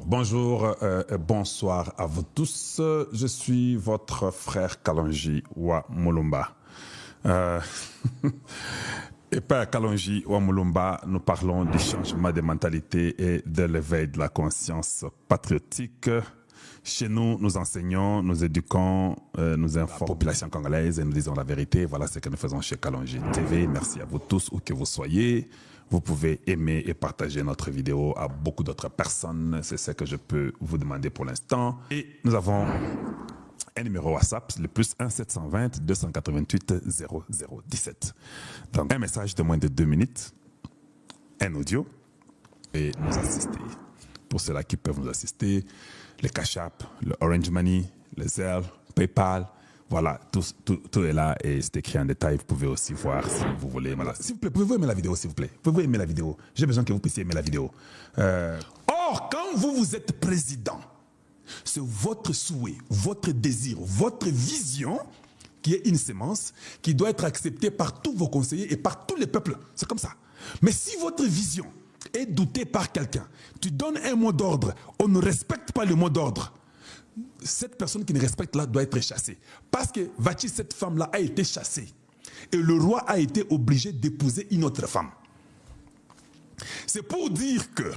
Bonjour, bonsoir à vous tous. Je suis votre frère Kalonji Wa Mulumba. Et Père Kalonji Wa Mulumba, nous parlons du changement des mentalités et de l'éveil de la conscience patriotique. Chez nous, nous enseignons, nous éduquons, nous informons la population congolaise et nous disons la vérité. Voilà ce que nous faisons chez Kalonji TV. Merci à vous tous, où que vous soyez. Vous pouvez aimer et partager notre vidéo à beaucoup d'autres personnes. C'est ce que je peux vous demander pour l'instant. Et nous avons un numéro WhatsApp, le plus 1 720 288 0017. Donc, un message de moins de 2 minutes, un audio, et nous assister. Pour ceux-là qui peuvent nous assister, le Cash App, le Orange Money, le Zelle, PayPal, voilà, tout est là et c'est écrit en détail. Vous pouvez aussi voir si vous voulez. Voilà. S'il vous plaît, pouvez-vous aimer la vidéo, s'il vous plaît? Pouvez-vous aimer la vidéo? J'ai besoin que vous puissiez aimer la vidéo. Or, quand vous êtes président, c'est votre souhait, votre désir, votre vision qui est une sémence qui doit être acceptée par tous vos conseillers et par tous les peuples. C'est comme ça. Mais si votre vision est doutée par quelqu'un, tu donnes un mot d'ordre, on ne respecte pas le mot d'ordre, cette personne qui ne respecte là doit être chassée. Parce que Vachi, cette femme-là, a été chassée. Et le roi a été obligé d'épouser une autre femme. C'est pour dire que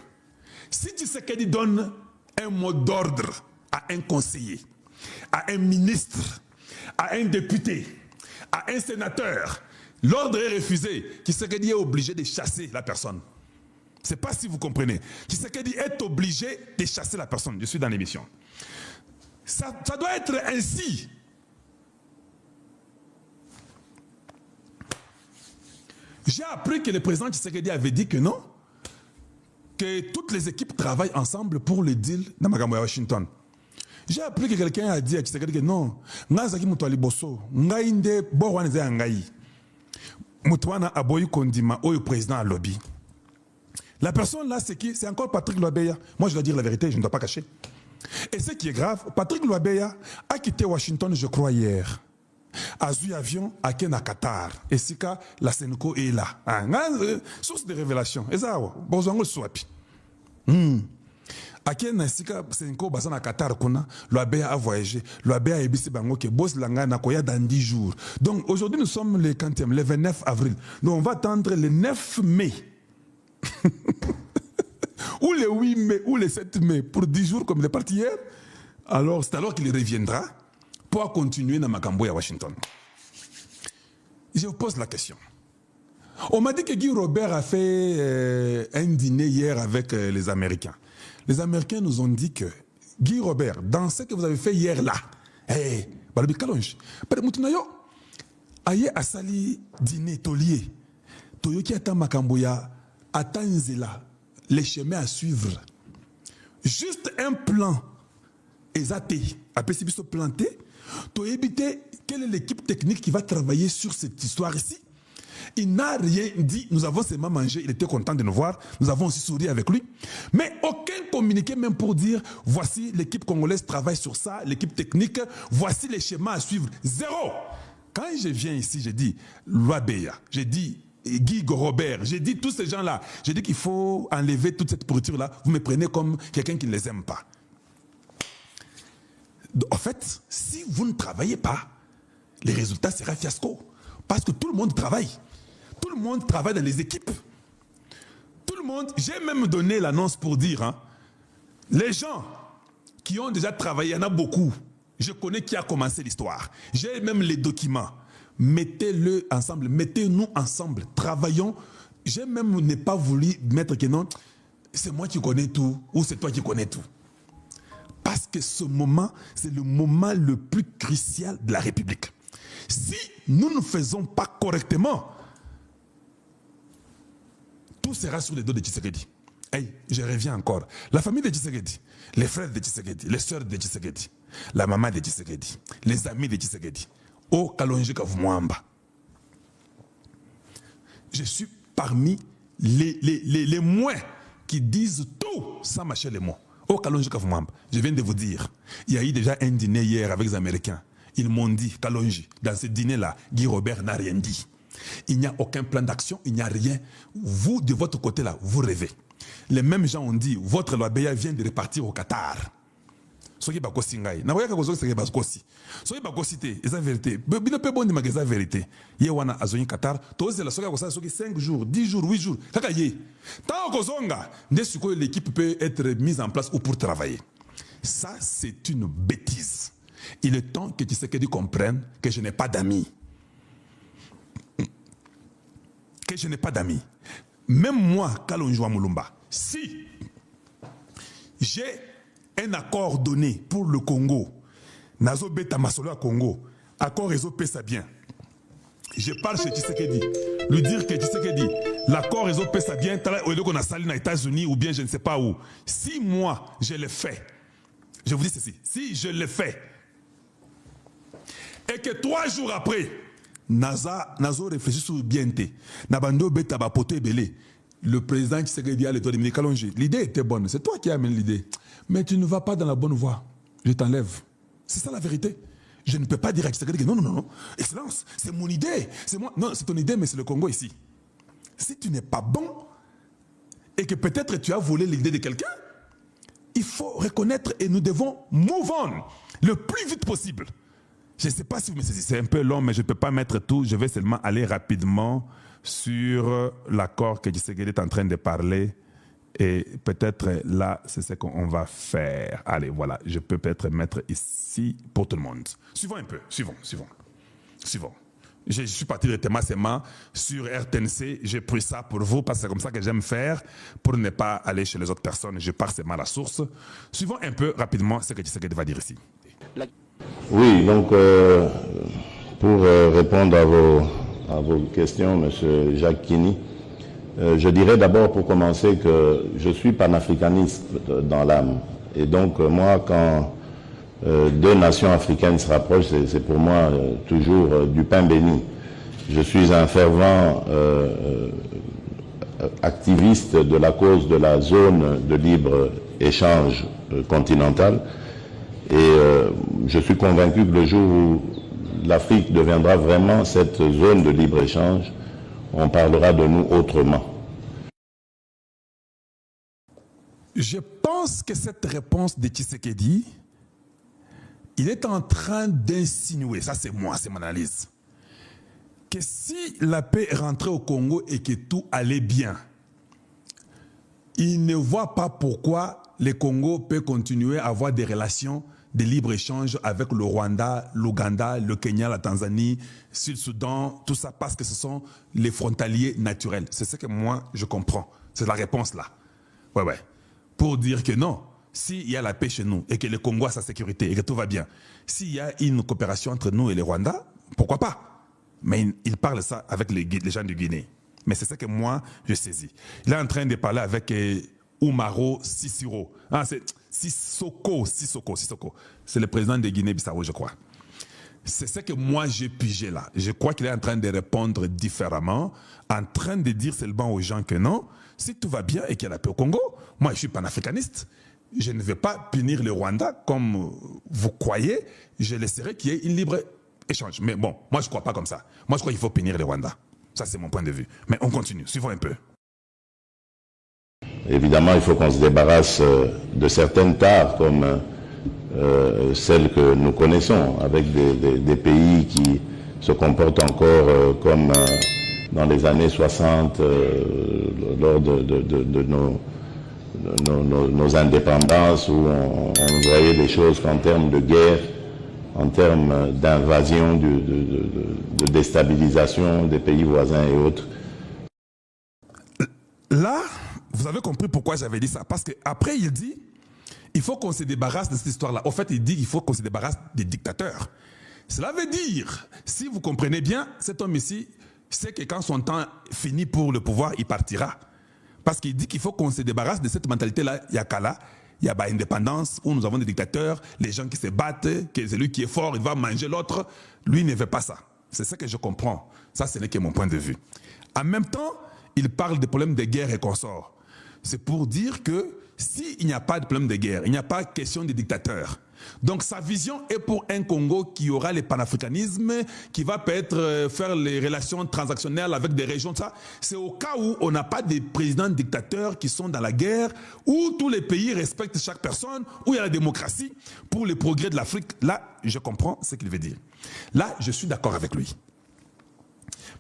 si Tshisekedi donne un mot d'ordre à un conseiller, à un ministre, à un député, à un sénateur, l'ordre est refusé, Tshisekedi est obligé de chasser la personne. Je ne sais pas si vous comprenez. Tshisekedi est obligé de chasser la personne. Je suis dans l'émission. Ça doit être ainsi. J'ai appris que le président Tshisekedi avait dit que non, que toutes les équipes travaillent ensemble pour le deal dans Magambo à Washington. J'ai appris que quelqu'un a dit à Tshisekedi que non, Ngazaki Mutwali Bosso, Ngaïnde Borwanze Ngaï, Mutwana Aboyi Kondima, au président à lobby. La personne là, c'est qui? C'est encore Patrick Lwabeya. Moi, je dois dire la vérité, je ne dois pas cacher. Et ce qui est grave, Patrick Lwabeya a quitté Washington, je crois, hier. A vu avion à Kenya, Qatar. Et Sika, la Senko est là. Source de révélation. Et ça, bonjour, Swapi. À Kenya, Sika, Senko, Basana, Qatar, Lwabeya a voyagé. Lwabeya a ébissé Bango, que Boss Langana, Koya dans 10 jours. Donc, aujourd'hui, nous sommes le 40e, le 29 avril. Donc, on va attendre le 9 mai. Ou le 8 mai, ou le 7 mai, pour 10 jours comme il est parti hier, alors c'est alors qu'il reviendra pour continuer dans Makambo à Washington. Je vous pose la question. On m'a dit que Guy Robert a fait un dîner hier avec les Américains. Les Américains nous ont dit que Guy Robert, dans ce que vous avez fait hier là, Balabi Kalonji, aye asali dîner tolier, toyoki ata Makambo ya atanzela, les chemins à suivre. Juste un plan exaté, après c'est bien planté, pour éviter quelle est l'équipe technique qui va travailler sur cette histoire ici. Il n'a rien dit, nous avons seulement mangé, il était content de nous voir, nous avons aussi souri avec lui, mais aucun communiqué même pour dire, voici l'équipe congolaise travaille sur ça, l'équipe technique, voici les schémas à suivre. Zéro. Quand je viens ici, j'ai dit, Lwabeya, j'ai dit, Guy Robert, j'ai dit tous ces gens-là, j'ai dit qu'il faut enlever toute cette pourriture-là, vous me prenez comme quelqu'un qui ne les aime pas. En fait, si vous ne travaillez pas, les résultats seront fiasco. Parce que tout le monde travaille. Tout le monde travaille dans les équipes. Tout le monde, j'ai même donné l'annonce pour dire, les gens qui ont déjà travaillé, il y en a beaucoup. Je connais qui a commencé l'histoire. J'ai même les documents. Mettez-le ensemble, mettez-nous ensemble, travaillons. J'ai même ne pas voulu mettre que non, c'est moi qui connais tout, ou c'est toi qui connais tout. Parce que ce moment, c'est le moment le plus crucial de la République. Si nous ne faisons pas correctement, tout sera sur les dos de Tshisekedi. Hey, je reviens encore. La famille de Tshisekedi, les frères de Tshisekedi, les sœurs de Tshisekedi, la maman de Tshisekedi, les amis de Tshisekedi. Oh, Kalonji Kavumwamba. Je suis parmi les moins qui disent tout sans mâcher les mots. Oh, Kalonji Kavumwamba. Je viens de vous dire, il y a eu déjà un dîner hier avec les Américains. Ils m'ont dit, Kalonji, dans ce dîner-là, Guy Robert n'a rien dit. Il n'y a aucun plan d'action, il n'y a rien. Vous, de votre côté-là, vous rêvez. Les mêmes gens ont dit, votre loi Beya vient de repartir au Qatar. Ce qui est pas ngai. Na voyaka kozo c'est pas kosi. Ce qui est pas cité, c'est la vérité. Bino pe bon di la vérité. Ye wana azoni Qatar, to c'est la soka kosa soki 5 jours, 10 jours, 8 jours. Kaka ye. Tant kozonga, ndesuko l'équipe peut être mise en place ou pour travailler. Ça c'est une bêtise. Il est temps que Tshisekedi comprenne que je n'ai pas d'amis. Que je n'ai pas d'amis. Même moi, Kalonji Mulumba, si j'ai un accord donné pour le Congo, Nazo Beta Masolo à Congo, accord Réseau Pesa bien. Je parle chez Tshisekedi, lui dire que Tshisekedi, l'accord Réseau Pesa bien, au lieu qu'on a sali aux États-Unis ou bien je ne sais pas où. Si moi, je le fais, je vous dis ceci, si je le fais, et que 3 jours après, Nazo réfléchit sur bien té, Nabando Beta Bapote Belé, le président Tshisekedi a l'étoile de Kalonji. L'idée était bonne, c'est toi qui as amené l'idée. Mais tu ne vas pas dans la bonne voie. Je t'enlève. C'est ça la vérité. Je ne peux pas dire à Tshisekedi que non, non, non, non. Excellence, c'est mon idée. C'est moi. Non, c'est ton idée, mais c'est le Congo ici. Si tu n'es pas bon et que peut-être tu as volé l'idée de quelqu'un, il faut reconnaître et nous devons move on le plus vite possible. Je ne sais pas si vous me saisissez, c'est un peu long, mais je ne peux pas mettre tout. Je vais seulement aller rapidement sur l'accord que Tshisekedi est en train de parler. Et peut-être là, c'est ce qu'on va faire. Allez, voilà, je peux peut-être mettre ici pour tout le monde. Suivons un peu, suivons. Je suis parti directement seulement sur RTNC. J'ai pris ça pour vous parce que c'est comme ça que j'aime faire pour ne pas aller chez les autres personnes. Je pars seulement à la source. Suivons un peu rapidement ce que Tshisekedi va dire ici. Oui, donc pour répondre à vos questions, M. Jacques Kini, je dirais d'abord pour commencer que je suis panafricaniste dans l'âme. Et donc moi, quand 2 nations africaines se rapprochent, c'est pour moi toujours du pain béni. Je suis un fervent activiste de la cause de la zone de libre-échange continentale. Et je suis convaincu que le jour où l'Afrique deviendra vraiment cette zone de libre-échange, on parlera de nous autrement. Je pense que cette réponse de Tshisekedi, il est en train d'insinuer, ça c'est moi, c'est mon analyse, que si la paix est rentrée au Congo et que tout allait bien, il ne voit pas pourquoi le Congo peut continuer à avoir des relations de libre-échange avec le Rwanda, l'Ouganda, le Kenya, la Tanzanie, Sud-Soudan, tout ça, parce que ce sont les frontaliers naturels. C'est ce que moi, je comprends. C'est la réponse là. Ouais. Pour dire que non, s'il y a la paix chez nous et que le Congo a sa sécurité et que tout va bien, s'il y a une coopération entre nous et le Rwanda, pourquoi pas? Mais il parle ça avec les gens du Guinée. Mais c'est ça que moi, je saisis. Il est en train de parler avec Oumaro Sissoko. Ah, c'est Sissoko. C'est le président de Guinée-Bissau, je crois. C'est ce que moi j'ai pigé là. Je crois qu'il est en train de répondre différemment, en train de dire seulement aux gens que non, si tout va bien et qu'il y a la paix au Congo, moi je suis panafricaniste, je ne vais pas punir le Rwanda comme vous croyez, je laisserai qu'il y ait une libre échange. Mais bon, moi je ne crois pas comme ça. Moi je crois qu'il faut punir le Rwanda. Ça c'est mon point de vue. Mais on continue, suivons un peu. Évidemment, il faut qu'on se débarrasse de certaines tares comme celles que nous connaissons, avec des pays qui se comportent encore comme dans les années 60, lors de nos indépendances, où on voyait les choses qu'en termes de guerre, en termes d'invasion, de déstabilisation des pays voisins et autres. Là, vous avez compris pourquoi j'avais dit ça. Parce qu'après, il dit, il faut qu'on se débarrasse de cette histoire-là. Au fait, il dit qu'il faut qu'on se débarrasse des dictateurs. Cela veut dire, si vous comprenez bien, cet homme ici, c'est que quand son temps finit pour le pouvoir, il partira. Parce qu'il dit qu'il faut qu'on se débarrasse de cette mentalité-là. Il y a Kala, il y a l'indépendance, où nous avons des dictateurs, les gens qui se battent, que celui qui est fort, il va manger l'autre. Lui, il ne veut pas ça. C'est ça que je comprends. Ça, ce n'est que mon point de vue. En même temps, il parle des problèmes de guerre et consorts. C'est pour dire que s'il n'y a pas de problème de guerre, il n'y a pas question de dictateur. Donc sa vision est pour un Congo qui aura le panafricanisme, qui va peut-être faire les relations transactionnelles avec des régions, ça. C'est au cas où on n'a pas des présidents dictateurs qui sont dans la guerre, où tous les pays respectent chaque personne, où il y a la démocratie pour le progrès de l'Afrique. Là, je comprends ce qu'il veut dire. Là, je suis d'accord avec lui.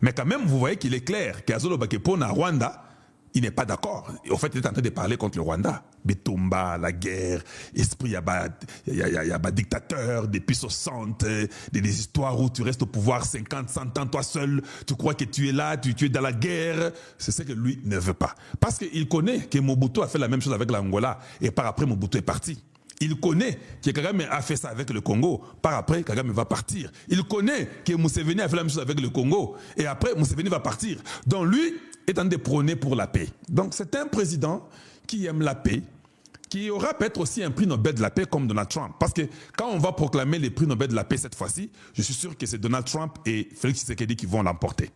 Mais quand même, vous voyez qu'il est clair qu'Azolo Bakepo na Rwanda, il n'est pas d'accord. Au fait, il est en train de parler contre le Rwanda. Betumba, la guerre, esprit, il y a dictateur, depuis 60, des histoires où tu restes au pouvoir 50, 100 ans, toi seul, tu crois que tu es là, tu es dans la guerre. C'est ce que lui ne veut pas. Parce qu'il connaît que Mobutu a fait la même chose avec l'Angola, et par après, Mobutu est parti. Il connaît que Kagame a fait ça avec le Congo. Par après, Kagame va partir. Il connaît que Museveni a fait la même chose avec le Congo. Et après, Museveni va partir. Donc lui est en train de prôner pour la paix. Donc c'est un président qui aime la paix, qui aura peut-être aussi un prix Nobel de la paix comme Donald Trump. Parce que quand on va proclamer les prix Nobel de la paix cette fois-ci, je suis sûr que c'est Donald Trump et Félix Tshisekedi qui vont l'emporter.